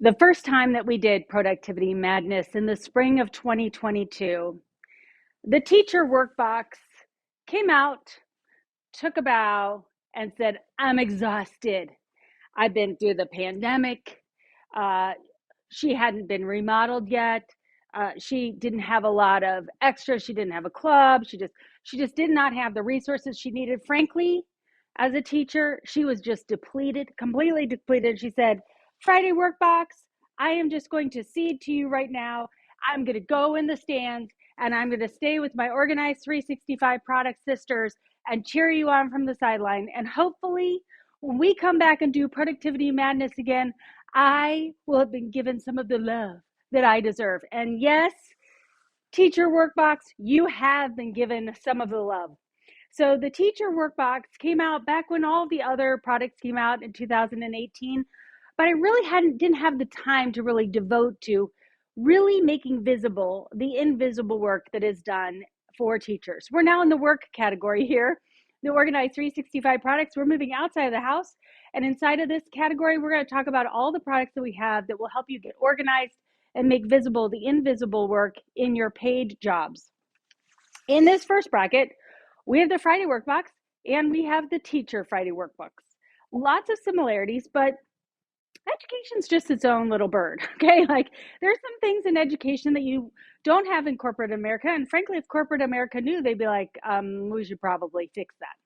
The first time that we did Productivity Madness in the spring of 2022, the Teacher Workbox came out, took a bow, and said, I'm exhausted. I've been through the pandemic. Uh, she hadn't been remodeled yet. She didn't have a lot of extras. She didn't have a club. She just did not have the resources she needed. Frankly, as a teacher, she was just depleted, completely depleted. She said, Friday Workbox, I am just going to cede to you right now. I'm going to go in the stands and I'm going to stay with my organized 365 product sisters and cheer you on from the sideline. And hopefully, when we come back and do Productivity Madness again, I will have been given some of the love that I deserve. And yes, Teacher Workbox, you have been given some of the love. So the Teacher Workbox came out back when all the other products came out in 2018, but I really didn't have the time to really devote to really making visible the invisible work that is done for teachers. We're now in the work category here, the organized 365 products. We're moving outside of the house, and inside of this category, we're going to talk about all the products that we have that will help you get organized and make visible the invisible work in your paid jobs. In this first bracket, we have the Friday Workbox and we have the Teacher Friday Workbox. Lots of similarities, but education's just its own little bird, okay? Like there's some things in education that you don't have in corporate America. And frankly, if corporate America knew, they'd be like, we should probably fix that.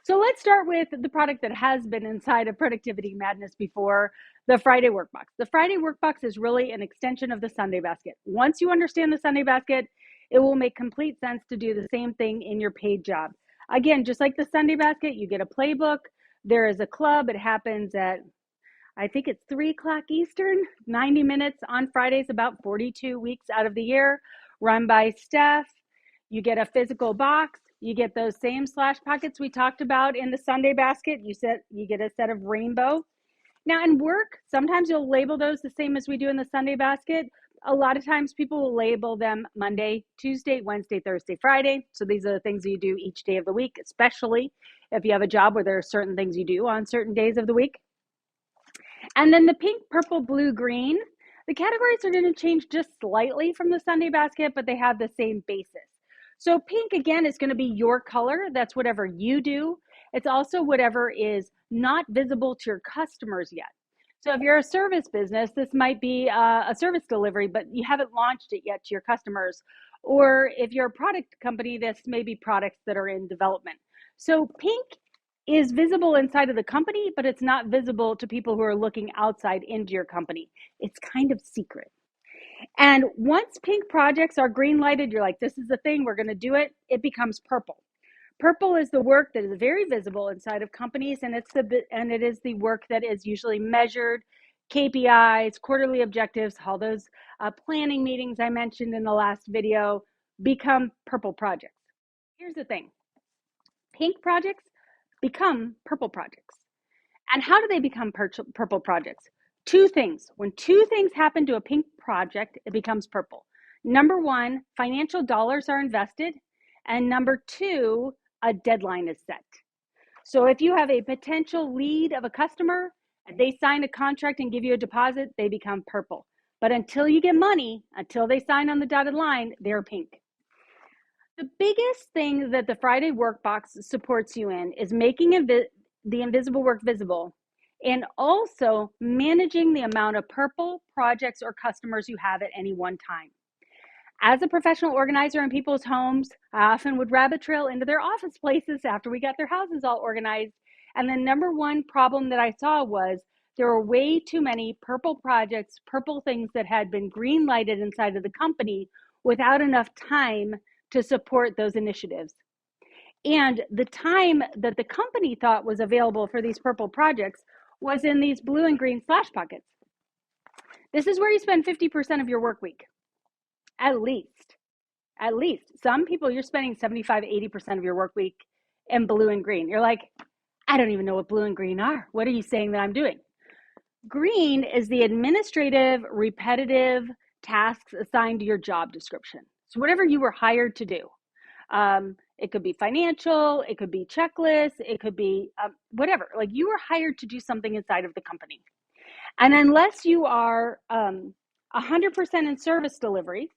So let's start with the product that has been inside of Productivity Madness before, the Friday Workbox. The Friday Workbox is really an extension of the Sunday Basket. Once you understand the Sunday Basket, it will make complete sense to do the same thing in your paid job. Again, just like the Sunday Basket, you get a playbook. There is a club. It happens at, I think it's 3 o'clock Eastern, 90 minutes on Fridays, about 42 weeks out of the year, run by Steph. You get a physical box. You get those same slash pockets we talked about in the Sunday Basket. You get a set of rainbow. Now in work, sometimes you'll label those the same as we do in the Sunday Basket. A lot of times people will label them Monday, Tuesday, Wednesday, Thursday, Friday. So these are the things you do each day of the week, especially if you have a job where there are certain things you do on certain days of the week. And then the pink, purple, blue, green, the categories are going to change just slightly from the Sunday Basket, but they have the same basis. So pink, again, is going to be your color. That's whatever you do. It's also whatever is not visible to your customers yet. So if you're a service business, this might be a service delivery, but you haven't launched it yet to your customers. Or if you're a product company, this may be products that are in development. So pink is visible inside of the company, but it's not visible to people who are looking outside into your company. It's kind of secret. And once pink projects are green lighted, you're like, this is the thing, we're going to do it. It becomes purple. Purple is the work that is very visible inside of companies, and it is the work that is usually measured, KPIs, quarterly objectives, all those planning meetings I mentioned in the last video become purple projects. Here's the thing. Pink projects become purple projects. And how do they become purple projects? Two things. When two things happen to a pink project, it becomes purple. Number one, financial dollars are invested. And number two, a deadline is set. So if you have a potential lead of a customer, and they sign a contract and give you a deposit, they become purple. But until you get money, until they sign on the dotted line, they're pink. The biggest thing that the Friday Workbox supports you in is making the invisible work visible, and also managing the amount of purple projects or customers you have at any one time. As a professional organizer in people's homes, I often would rabbit trail into their office places after we got their houses all organized. And the number one problem that I saw was there were way too many purple projects, purple things that had been green lighted inside of the company without enough time to support those initiatives. And the time that the company thought was available for these purple projects was in these blue and green slash pockets. This is where you spend 50% of your work week. At least. Some people, you're spending 75, 80% of your work week in blue and green. You're like, I don't even know what blue and green are. What are you saying that I'm doing? Green is the administrative, repetitive tasks assigned to your job description. So whatever you were hired to do. It could be financial, it could be checklists, it could be whatever. Like you were hired to do something inside of the company. And unless you are 100% in service delivery,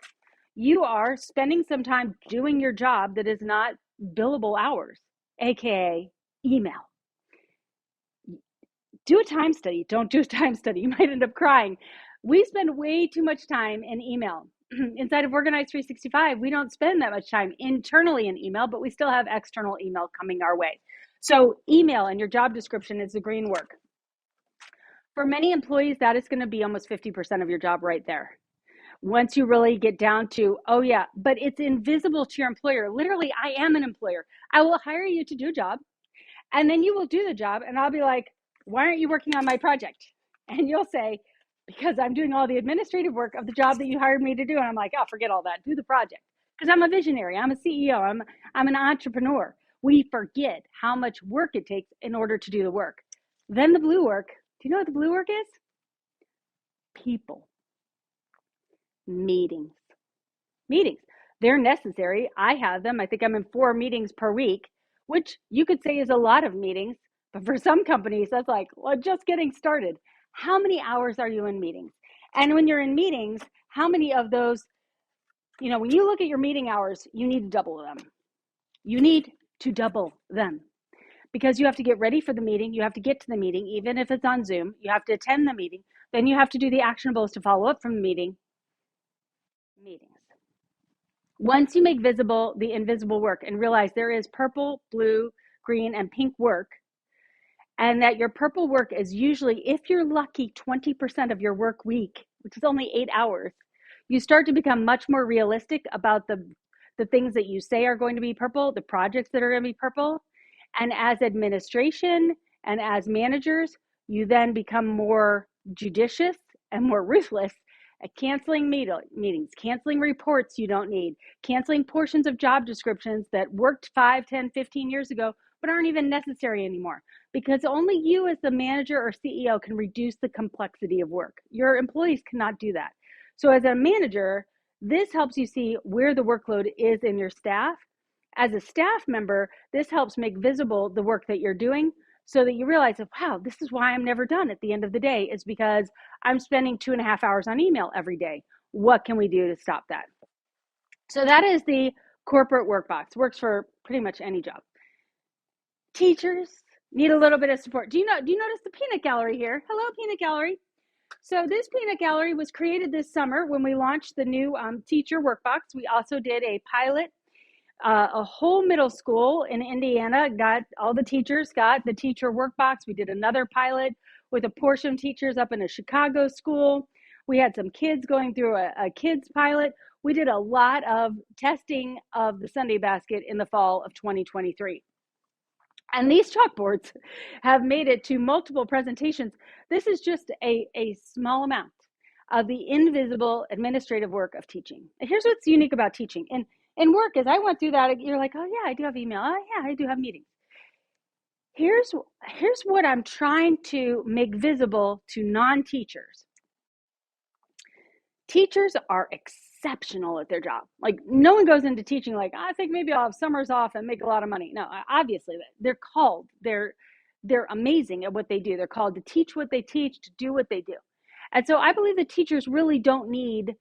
you are spending some time doing your job that is not billable hours, aka email. Do a time study. Don't do a time study. You might end up crying. We spend way too much time in email. Inside of Organize 365, we don't spend that much time internally in email, but we still have external email coming our way. So email and your job description is the green work. For many employees, that is going to be almost 50% of your job right there. Once you really get down to, oh yeah, but it's invisible to your employer. Literally, I am an employer. I will hire you to do a job, and then you will do the job, and I'll be like, why aren't you working on my project? And you'll say, because I'm doing all the administrative work of the job that you hired me to do. And I'm like, oh, forget all that. Do the project. Because I'm a visionary. I'm a CEO. I'm an entrepreneur. We forget how much work it takes in order to do the work. Then the blue work. Do you know what the blue work is? People. Meetings. They're necessary. I have them. I think I'm in 4 meetings per week, which you could say is a lot of meetings. But for some companies, that's like, well, just getting started. How many hours are you in meetings? And when you're in meetings, how many of those, when you look at your meeting hours, you need to double them. You need to double them because you have to get ready for the meeting. You have to get to the meeting, even if it's on Zoom. You have to attend the meeting. Then you have to do the actionables to follow up from the meetings. Once you make visible the invisible work and realize there is purple, blue, green, and pink work, and that your purple work is usually, if you're lucky, 20% of your work week, which is only 8 hours, you start to become much more realistic about the things that you say are going to be purple, the projects that are going to be purple. And as administration and as managers, you then become more judicious and more ruthless at canceling meetings, canceling reports you don't need, canceling portions of job descriptions that worked 5, 10, 15 years ago, but aren't even necessary anymore. Because only you as the manager or CEO can reduce the complexity of work. Your employees cannot do that. So as a manager, this helps you see where the workload is in your staff. As a staff member, this helps make visible the work that you're doing so that you realize, wow, this is why I'm never done at the end of the day, is because I'm spending 2.5 hours on email every day. What can we do to stop that? So that is the corporate workbox. Works for pretty much any job. Teachers need a little bit of support. Do you notice the peanut gallery here? Hello, peanut gallery. So this peanut gallery was created this summer when we launched the new Teacher Workbox. We also did a pilot. A whole middle school in Indiana all the teachers got the Teacher Workbox. We did another pilot with a portion of teachers up in a Chicago school. We had some kids going through a kids pilot. We did a lot of testing of the Sunday basket in the fall of 2023. And these chalkboards have made it to multiple presentations. This is just a small amount of the invisible administrative work of teaching. And here's what's unique about teaching. In work, as I went through that, you're like, oh yeah, I do have email. Oh yeah, I do have meetings. Here's what I'm trying to make visible to non-teachers. Teachers are exceptional at their job. Like, no one goes into teaching like, I think maybe I'll have summers off and make a lot of money. No, obviously they're called. They're amazing at what they do. They're called to teach what they teach, to do what they do. And so I believe that teachers really don't need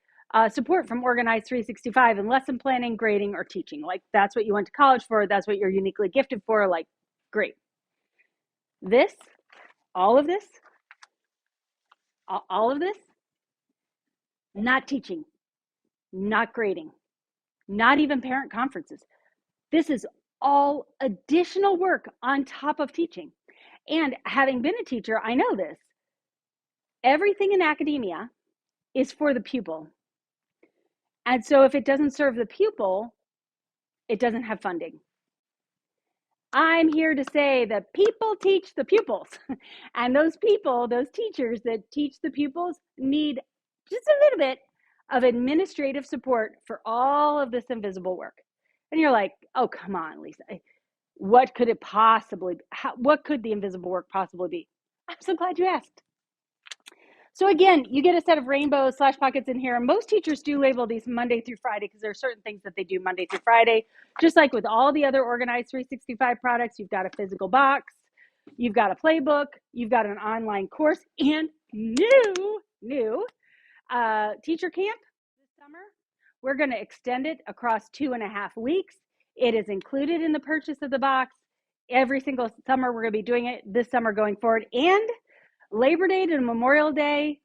support from Organize 365 and lesson planning, grading, or teaching. Like, that's what you went to college for. That's what you're uniquely gifted for. Like, great. All of this, not teaching, not grading, not even parent conferences. This is all additional work on top of teaching. And having been a teacher, I know this. Everything in academia is for the pupil. And so if it doesn't serve the pupil, it doesn't have funding. I'm here to say that people teach the pupils. And those people, those teachers that teach the pupils, need just a little bit of administrative support for all of this invisible work. And you're like, oh, come on, Lisa. What could it possibly be? What could the invisible work possibly be? I'm so glad you asked. So again, you get a set of rainbow slash pockets in here. Most teachers do label these Monday through Friday because there are certain things that they do Monday through Friday. Just like with all the other Organize 365 products, you've got a physical box, you've got a playbook, you've got an online course, and new teacher camp this summer. We're going to extend it across 2.5 weeks. It is included in the purchase of the box. Every single summer, we're going to be doing it this summer going forward. And Labor Day to Memorial Day,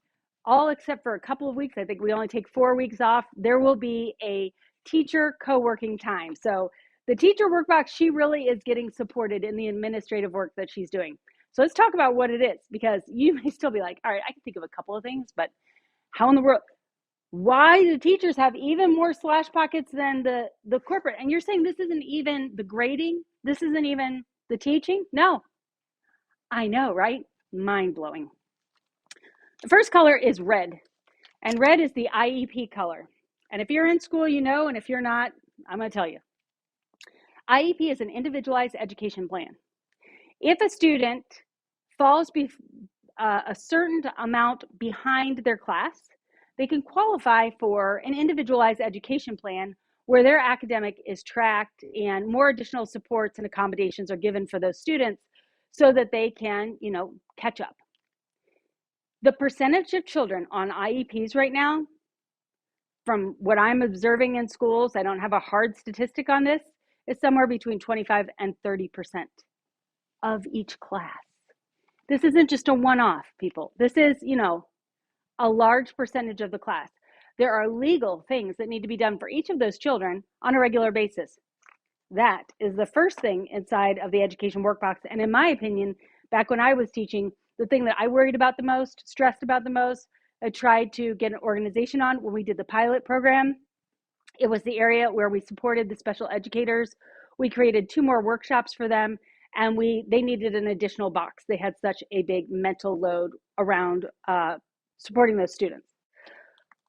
all except for a couple of weeks. I think we only take 4 weeks off. There will be a teacher co-working time. So the teacher workbox, she really is getting supported in the administrative work that she's doing. So let's talk about what it is, because you may still be like, all right, I can think of a couple of things, but how in the world? Why do teachers have even more slash pockets than the corporate? And you're saying this isn't even the grading? This isn't even the teaching? No. I know, right? Mind-blowing. The first color is red, and red is the IEP color. And if you're in school, you know, and if you're not, I'm going to tell you. IEP is an individualized education plan. If a student falls a certain amount behind their class, they can qualify for an individualized education plan where their academic is tracked and more additional supports and accommodations are given for those students so that they can, you know, catch up. The percentage of children on IEPs right now, from what I'm observing in schools, I don't have a hard statistic on this, is somewhere between 25 and 30% of each class. This isn't just a one-off, people. This is, you know, a large percentage of the class. There are legal things that need to be done for each of those children on a regular basis. That is the first thing inside of the education workbox. And in my opinion, back when I was teaching, the thing that I worried about the most, stressed about the most, I tried to get an organization on when we did the pilot program. It was the area where we supported the special educators. We created 2 more workshops for them, and they needed an additional box. They had such a big mental load around supporting those students.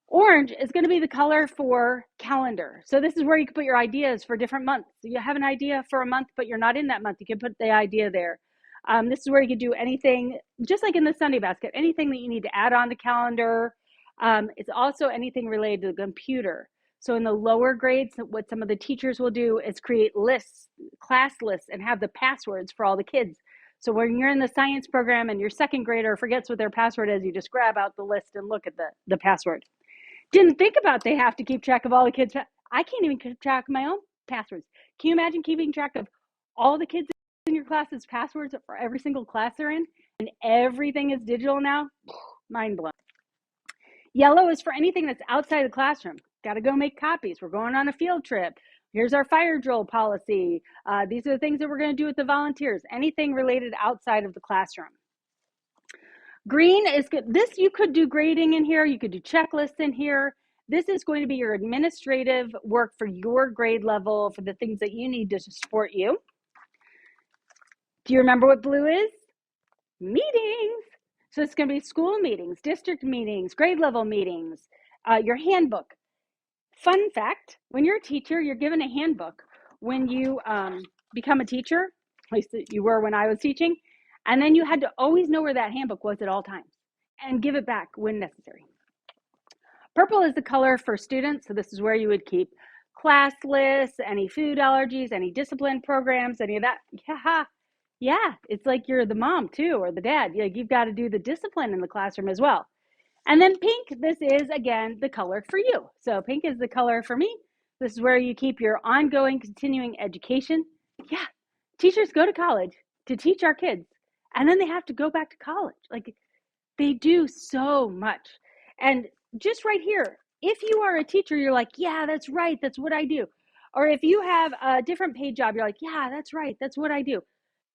Orange is going to be the color for calendar. So this is where you can put your ideas for different months. So you have an idea for a month, but you're not in that month. You can put the idea there. This is where you can do anything, just like in the Sunday basket, anything that you need to add on the calendar. It's also anything related to the computer. So in the lower grades, what some of the teachers will do is create lists, class lists, and have the passwords for all the kids. So when you're in the science program and your second grader forgets what their password is, you just grab out the list and look at the password. Didn't think about they have to keep track of all the kids. I can't even keep track of my own passwords. Can you imagine keeping track of all the kids in your class's passwords for every single class they're in? And everything is digital now? Mind blown. Yellow is for anything that's outside the classroom. Got to go make copies. We're going on a field trip. Here's our fire drill policy. These are the things that we're going to do with the volunteers. Anything related outside of the classroom. Green is good. This, you could do grading in here. You could do checklists in here. This is going to be your administrative work for your grade level, for the things that you need to support you. Do you remember what blue is? Meetings. So it's going to be school meetings, district meetings, grade level meetings, your handbook. Fun fact, when you're a teacher, you're given a handbook. When you become a teacher, at least you were when I was teaching, and then you had to always know where that handbook was at all times and give it back when necessary. Purple is the color for students. So this is where you would keep class lists, any food allergies, any discipline programs, any of that. Yeah, it's like you're the mom too, or the dad. You've got to do the discipline in the classroom as well. And then pink, this is, again, the color for you. So pink is the color for me. This is where you keep your ongoing continuing education. Yeah, teachers go to college to teach our kids, and then they have to go back to college. Like, they do so much. And just right here, if you are a teacher, you're like, yeah, that's right, that's what I do. Or if you have a different paid job, you're like, yeah, that's right, that's what I do.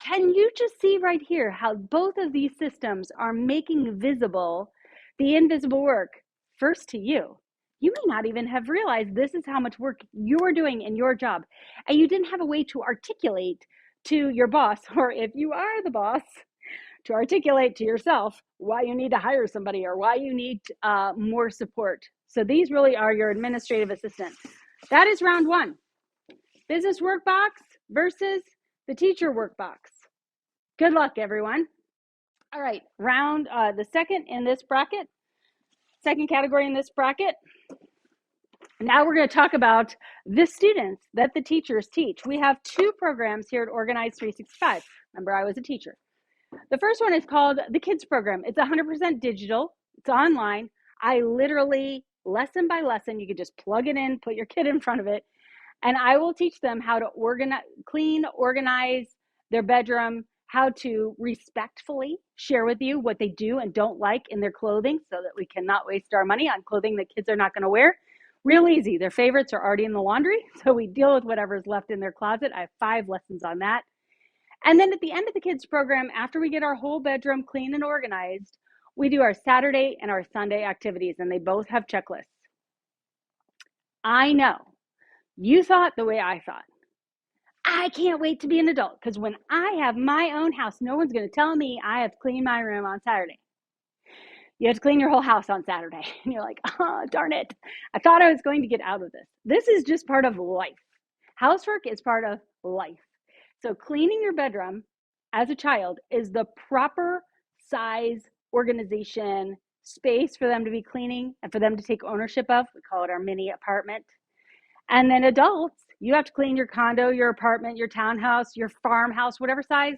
Can you just see right here how both of these systems are making visible the invisible work first to you? You may not even have realized this is how much work you're doing in your job, and you didn't have a way to articulate to your boss, or if you are the boss, to articulate to yourself why you need to hire somebody or why you need more support. So these really are your administrative assistant. That is round 1. Business workbox versus the teacher workbox. Good luck, everyone. All right, round the second in this bracket, second category in this bracket. Now we're going to talk about the students that the teachers teach. We have 2 programs here at Organize 365. Remember, I was a teacher. The first one is called the Kids Program. It's 100% digital. It's online. I literally, lesson by lesson, you could just plug it in, put your kid in front of it, and I will teach them how to clean, organize their bedroom, how to respectfully share with you what they do and don't like in their clothing so that we cannot waste our money on clothing that kids are not going to wear. Real easy. Their favorites are already in the laundry, so we deal with whatever's left in their closet. I have 5 lessons on that. And then at the end of the kids program, after we get our whole bedroom clean and organized, we do our Saturday and our Sunday activities, and they both have checklists. I know you thought the way I thought. I can't wait to be an adult because when I have my own house, no one's going to tell me I have to clean my room on Saturday. You have to clean your whole house on Saturday. And you're like, oh, darn it. I thought I was going to get out of this. This is just part of life. Housework is part of life. So cleaning your bedroom as a child is the proper size, organization, space for them to be cleaning and for them to take ownership of. We call it our mini apartment. And then adults, you have to clean your condo, your apartment, your townhouse, your farmhouse, whatever size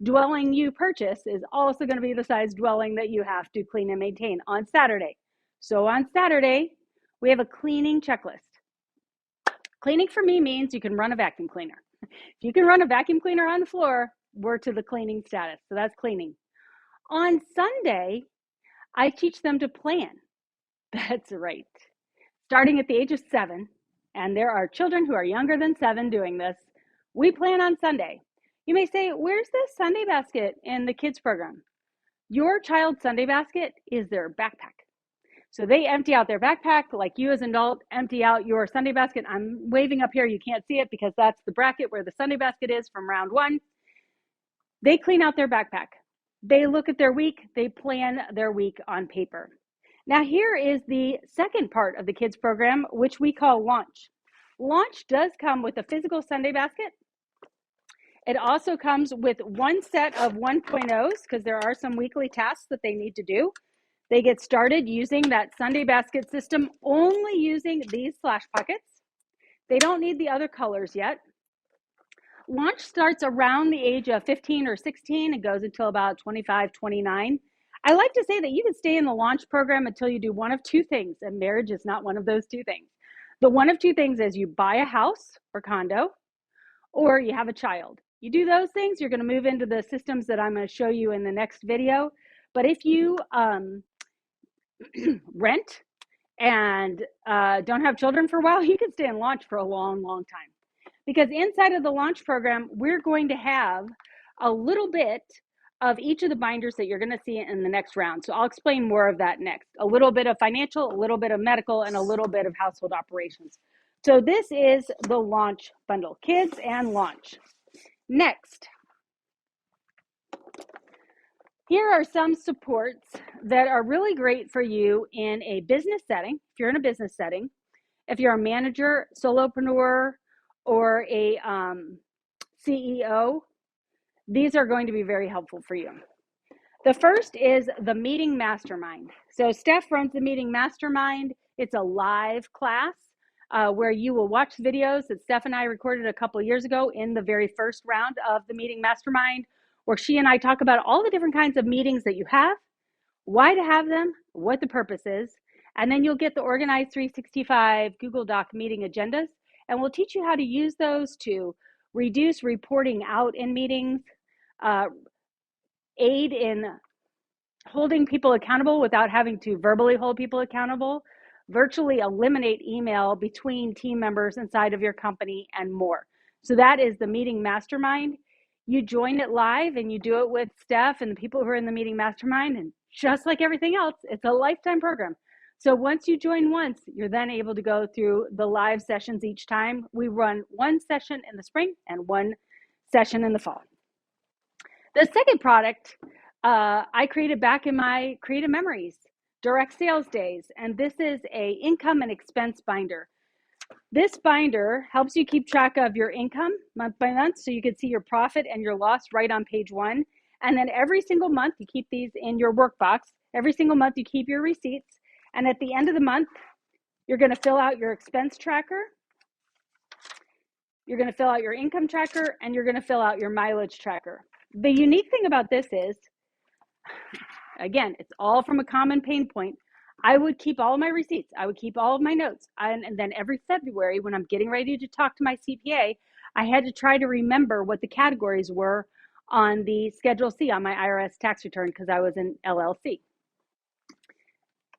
dwelling you purchase is also going to be the size dwelling that you have to clean and maintain on Saturday. So on Saturday, we have a cleaning checklist. Cleaning for me means you can run a vacuum cleaner. If you can run a vacuum cleaner on the floor, we're to the cleaning status. So that's cleaning. On Sunday, I teach them to plan. That's right. Starting at the age of 7, and there are children who are younger than 7 doing this, we plan on Sunday. You may say, where's the Sunday basket in the kids program? Your child's Sunday basket is their backpack. So they empty out their backpack like you as an adult empty out your Sunday basket. I'm waving up here. You can't see it because that's the bracket where the Sunday basket is from round 1. They clean out their backpack. They look at their week. They plan their week on paper. Now here is the second part of the kids program, which we call launch. Launch does come with a physical Sunday basket. It also comes with one set of 1.0s because there are some weekly tasks that they need to do. They get started using that Sunday basket system, only using these slash pockets. They don't need the other colors yet. Launch starts around the age of 15 or 16 and goes until about 25, 29. I like to say that you can stay in the launch program until you do one of 2 things, and marriage is not one of those 2 things. The one of 2 things is you buy a house or condo, or you have a child. You do those things, you're going to move into the systems that I'm going to show you in the next video. But if you rent and don't have children for a while, you can stay in launch for a long, long time. Because inside of the launch program, we're going to have a little bit of each of the binders that you're going to see in the next round. So I'll explain more of that next. A little bit of financial, a little bit of medical, and a little bit of household operations. So this is the launch bundle, kids and launch. Next, here are some supports that are really great for you in a business setting. If you're in a business setting, if you're a manager, solopreneur, or a CEO, these are going to be very helpful for you. The first is the Meeting Mastermind. So Steph runs the Meeting Mastermind. It's a live class where you will watch videos that Steph and I recorded a couple of years ago in the very first round of the Meeting Mastermind, where she and I talk about all the different kinds of meetings that you have, why to have them, what the purpose is, and then you'll get the Organized 365 Google Doc meeting agendas, and we'll teach you how to use those to reduce reporting out in meetings, aid in holding people accountable without having to verbally hold people accountable, virtually eliminate email between team members inside of your company, and more. So that is the Meeting Mastermind. You join it live and you do it with Steph and the people who are in the Meeting Mastermind, and just like everything else, it's a lifetime program. So once you join once, you're then able to go through the live sessions each time. We run one session in the spring and one session in the fall. The second product I created back in my Creative Memories, Direct Sales Days, and this is a income and expense binder. This binder helps you keep track of your income month by month so you can see your profit and your loss right on page 1. And then every single month, you keep these in your workbox. Every single month, you keep your receipts. And at the end of the month, you're going to fill out your expense tracker. You're going to fill out your income tracker, and you're going to fill out your mileage tracker. The unique thing about this is Again, it's all from a common pain point. I would keep all of my receipts. I would keep all of my notes. And then every February, when I'm getting ready to talk to my CPA, I had to try to remember what the categories were on the Schedule C on my IRS tax return because I was an LLC.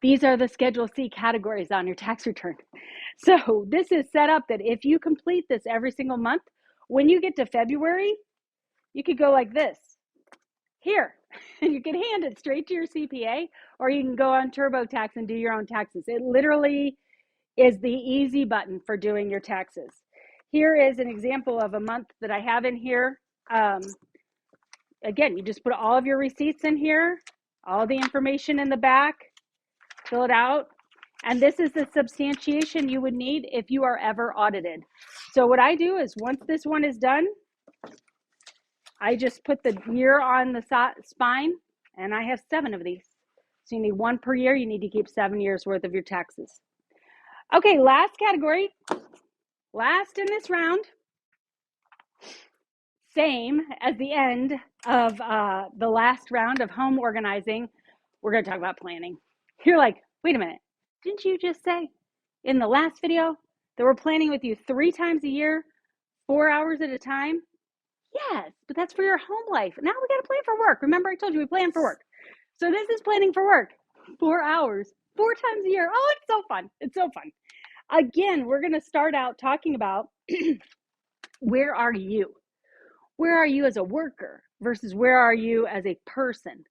These are the Schedule C categories on your tax return. So this is set up that if you complete this every single month, when you get to February, you could go like this. Here, and you can hand it straight to your CPA, or you can go on TurboTax and do your own taxes. It literally is the easy button for doing your taxes. Here is an example of a month that I have in here. Again, you just put all of your receipts in here, all the information in the back, fill it out. And this is the substantiation you would need if you are ever audited. So what I do is once this one is done, I just put the year on the spine, and I have 7 of these. So you need 1 per year. You need to keep 7 years worth of your taxes. Okay, last category, last in this round, same as the end of the last round of home organizing, we're going to talk about planning. You're like, wait a minute, didn't you just say in the last video that we're planning with you 3 times a year, 4 hours at a time? Yes, but that's for your home life. Now we got to plan for work. Remember, I told you we plan for work. So this is planning for work, 4 hours, 4 times a year. Oh, it's so fun. It's so fun. Again, we're going to start out talking about where are you? Where are you as a worker versus where are you as a person?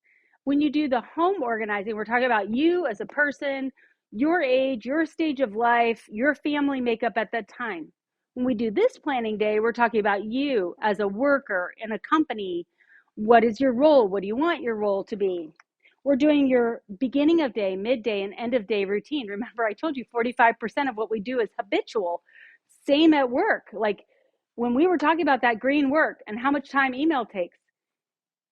When you do the home organizing, we're talking about you as a person, your age, your stage of life, your family makeup at that time. When we do this planning day, we're talking about you as a worker in a company. What is your role? What do you want your role to be? We're doing your beginning of day, midday, and end of day routine. Remember, I told you 45% of what we do is habitual. Same at work. Like when we were talking about that green work and how much time email takes,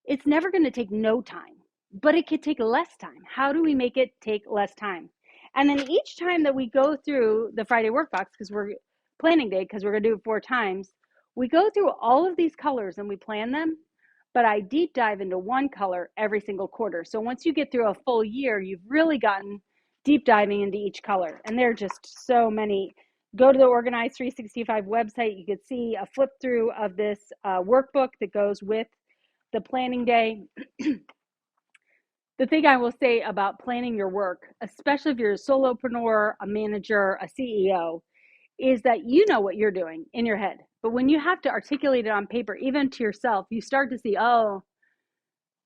it's never going to take no time, but it could take less time. How do we make it take less time? And then each time that we go through the Friday Workbox, because we're planning day, because we're going to do it 4 times, we go through all of these colors and we plan them, but I deep dive into one color every single quarter. So once you get through a full year, you've really gotten deep diving into each color. And there are just so many. Go to the Organize 365 website. You could see a flip through of this workbook that goes with the planning day. The thing I will say about planning your work, especially if you're a solopreneur, a manager, a CEO, is that you know what you're doing in your head. But when you have to articulate it on paper, even to yourself, you start to see, oh,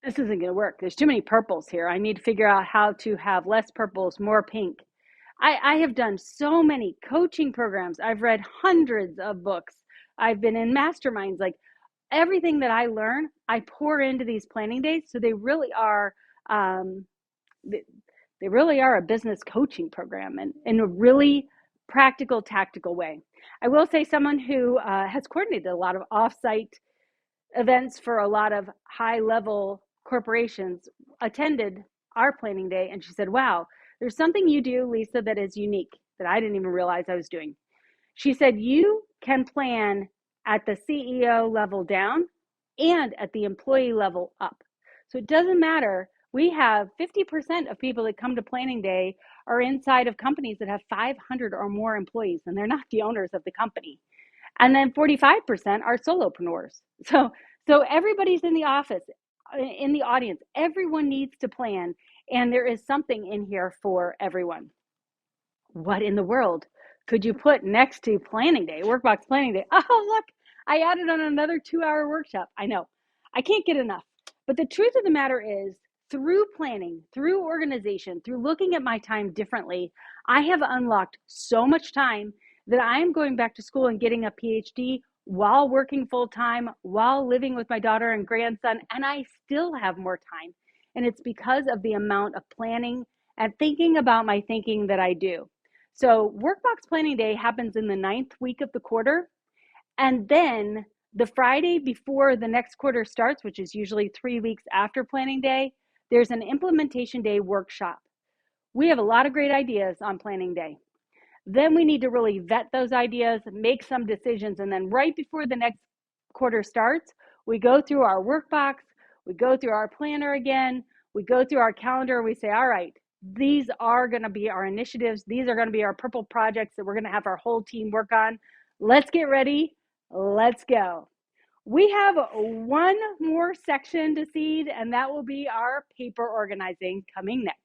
this isn't going to work. There's too many purples here. I need to figure out how to have less purples, more pink. I have done so many coaching programs. I've read hundreds of books. I've been in masterminds. Like everything that I learn, I pour into these planning days. So they really are, they really are a business coaching program and in a really practical, tactical way. I will say someone who has coordinated a lot of offsite events for a lot of high-level corporations attended our planning day, and she said, wow, there's something you do, Lisa, that is unique that I didn't even realize I was doing. She said, you can plan at the CEO level down and at the employee level up. So it doesn't matter. We have 50% of people that come to planning day are inside of companies that have 500 or more employees, and they're not the owners of the company. And then 45% are solopreneurs. So everybody's in the office, in the audience. Everyone needs to plan, and there is something in here for everyone. What in the world could you put next to planning day, Workbox planning day? Oh, look, I added on another 2-hour workshop. I know, I can't get enough. But the truth of the matter is, through planning, through organization, through looking at my time differently, I have unlocked so much time that I am going back to school and getting a PhD while working full time, while living with my daughter and grandson, and I still have more time. And it's because of the amount of planning and thinking about my thinking that I do. So Workbox Planning Day happens in the 9th week of the quarter. And then the Friday before the next quarter starts, which is usually 3 weeks after Planning Day, there's an Implementation Day workshop. We have a lot of great ideas on Planning Day. Then we need to really vet those ideas, make some decisions, and then right before the next quarter starts, we go through our workbox, we go through our planner again, We go through our calendar, we say, all right, these are going to be our initiatives. These are going to be our purple projects that we're going to have our whole team work on. Let's get ready. Let's go. We have one more section to seed, and that will be our paper organizing coming next.